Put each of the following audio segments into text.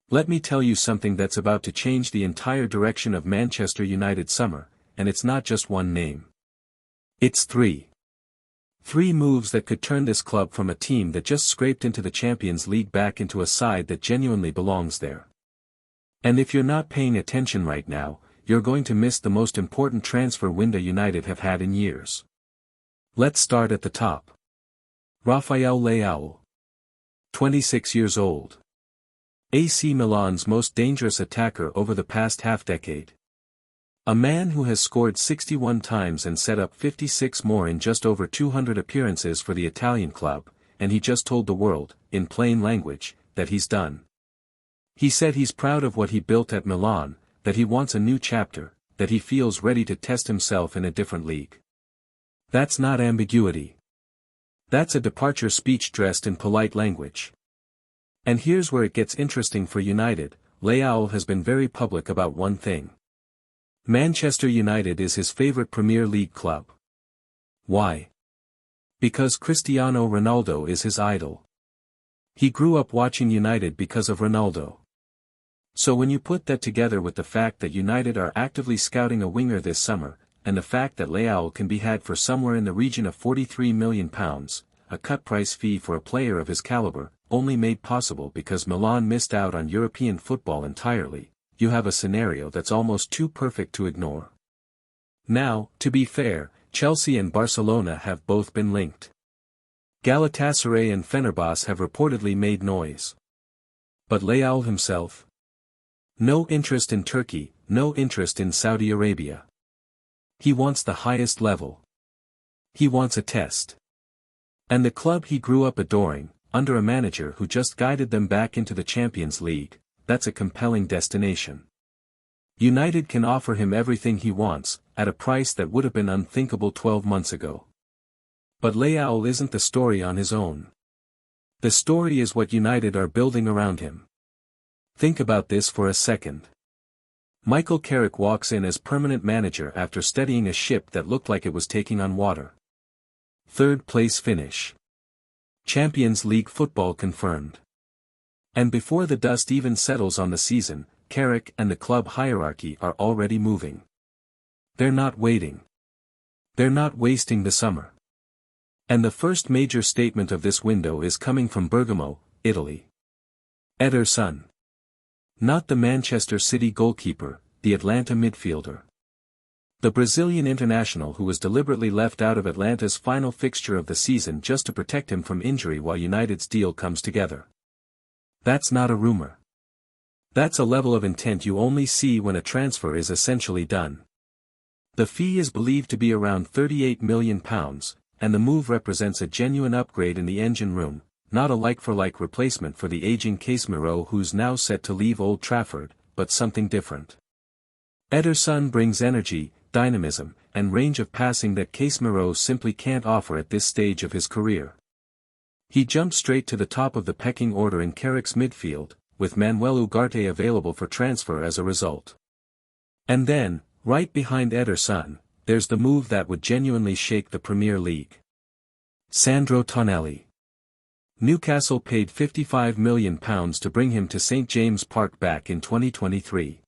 Let me tell you something that's about to change the entire direction of Manchester United summer, and it's not just one name. It's three. Three moves that could turn this club from a team that just scraped into the Champions League back into a side that genuinely belongs there. And if you're not paying attention right now, you're going to miss the most important transfer window United have had in years. Let's start at the top. Rafael Leao. 26 years old. AC Milan's most dangerous attacker over the past half-decade. A man who has scored 61 times and set up 56 more in just over 200 appearances for the Italian club, and he just told the world, in plain language, that he's done. He said he's proud of what he built at Milan, that he wants a new chapter, that he feels ready to test himself in a different league. That's not ambiguity. That's a departure speech dressed in polite language. And here's where it gets interesting for United. Leao has been very public about one thing. Manchester United is his favorite Premier League club. Why? Because Cristiano Ronaldo is his idol. He grew up watching United because of Ronaldo. So when you put that together with the fact that United are actively scouting a winger this summer, and the fact that Leao can be had for somewhere in the region of £43 million, a cut-price fee for a player of his caliber, only made possible because Milan missed out on European football entirely, you have a scenario that's almost too perfect to ignore. Now, to be fair, Chelsea and Barcelona have both been linked. Galatasaray and Fenerbahce have reportedly made noise. But Leao himself? No interest in Turkey, no interest in Saudi Arabia. He wants the highest level. He wants a test. And the club he grew up adoring, under a manager who just guided them back into the Champions League, that's a compelling destination. United can offer him everything he wants, at a price that would have been unthinkable 12 months ago. But Leao isn't the story on his own. The story is what United are building around him. Think about this for a second. Michael Carrick walks in as permanent manager after steadying a ship that looked like it was taking on water. Third place finish. Champions League football confirmed. And before the dust even settles on the season, Carrick and the club hierarchy are already moving. They're not waiting. They're not wasting the summer. And the first major statement of this window is coming from Bergamo, Italy. Ederson. Not the Manchester City goalkeeper, the Atlanta midfielder. The Brazilian international who was deliberately left out of Atlanta's final fixture of the season just to protect him from injury while United's deal comes together. That's not a rumor. That's a level of intent you only see when a transfer is essentially done. The fee is believed to be around £38 million, and the move represents a genuine upgrade in the engine room, not a like-for-like replacement for the aging Casemiro who's now set to leave Old Trafford, but something different. Ederson brings energy, dynamism, and range of passing that Casemiro simply can't offer at this stage of his career. He jumped straight to the top of the pecking order in Carrick's midfield, with Manuel Ugarte available for transfer as a result. And then, right behind Ederson, there's the move that would genuinely shake the Premier League. Sandro Tonali. Newcastle paid £55 million to bring him to St James Park back in 2023.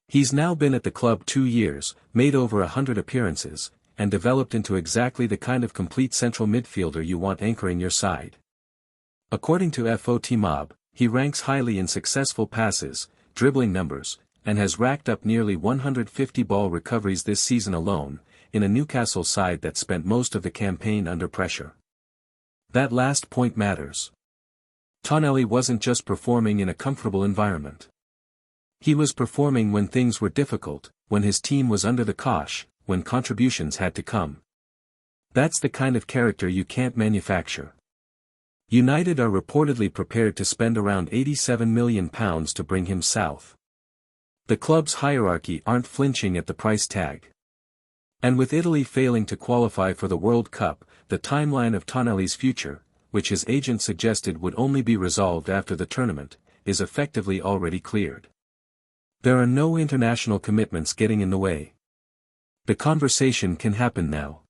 He's now been at the club 2 years, made over 100 appearances, and developed into exactly the kind of complete central midfielder you want anchoring your side. According to FOTMob, he ranks highly in successful passes, dribbling numbers, and has racked up nearly 150 ball recoveries this season alone, in a Newcastle side that spent most of the campaign under pressure. That last point matters. Tonali wasn't just performing in a comfortable environment. He was performing when things were difficult, when his team was under the cosh, when contributions had to come. That's the kind of character you can't manufacture. United are reportedly prepared to spend around £87 million to bring him south. The club's hierarchy aren't flinching at the price tag. And with Italy failing to qualify for the World Cup, the timeline of Tonali's future, which his agent suggested would only be resolved after the tournament, is effectively already cleared. There are no international commitments getting in the way. The conversation can happen now.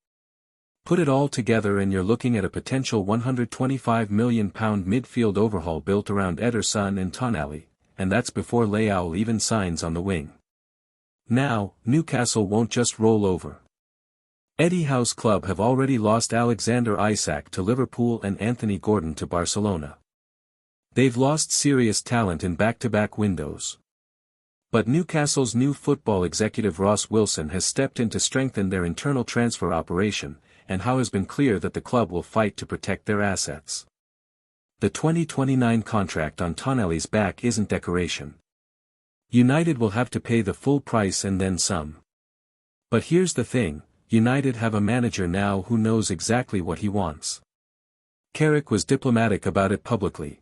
Put it all together and you're looking at a potential £125 million midfield overhaul built around Ederson and Tonali, and that's before Leao even signs on the wing. Now, Newcastle won't just roll over. Eddie Howe's club have already lost Alexander Isak to Liverpool and Anthony Gordon to Barcelona. They've lost serious talent in back-to-back windows. But Newcastle's new football executive Ross Wilson has stepped in to strengthen their internal transfer operation, and Howe has been clear that the club will fight to protect their assets. The 2029 contract on Tonelli's back isn't decoration. United will have to pay the full price and then some. But here's the thing, United have a manager now who knows exactly what he wants. Carrick was diplomatic about it publicly.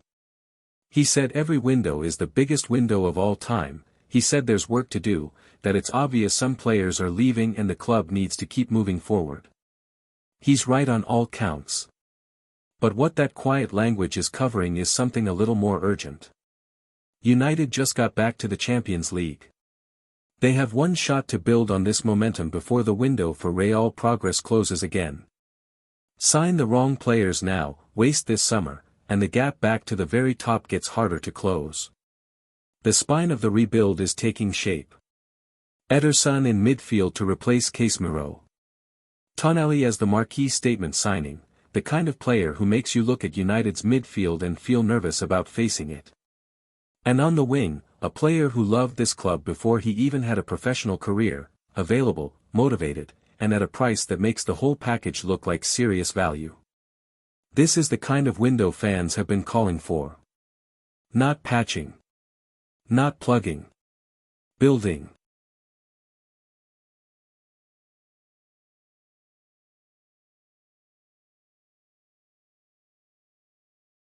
He said every window is the biggest window of all time. He said there's work to do, that it's obvious some players are leaving and the club needs to keep moving forward. He's right on all counts. But what that quiet language is covering is something a little more urgent. United just got back to the Champions League. They have one shot to build on this momentum before the window for Real progress closes again. Sign the wrong players now, waste this summer, and the gap back to the very top gets harder to close. The spine of the rebuild is taking shape. Ederson in midfield to replace Casemiro. Tonelli as the marquee statement signing, the kind of player who makes you look at United's midfield and feel nervous about facing it. And on the wing, a player who loved this club before he even had a professional career, available, motivated, and at a price that makes the whole package look like serious value. This is the kind of window fans have been calling for. Not patching. Not plugging. Building.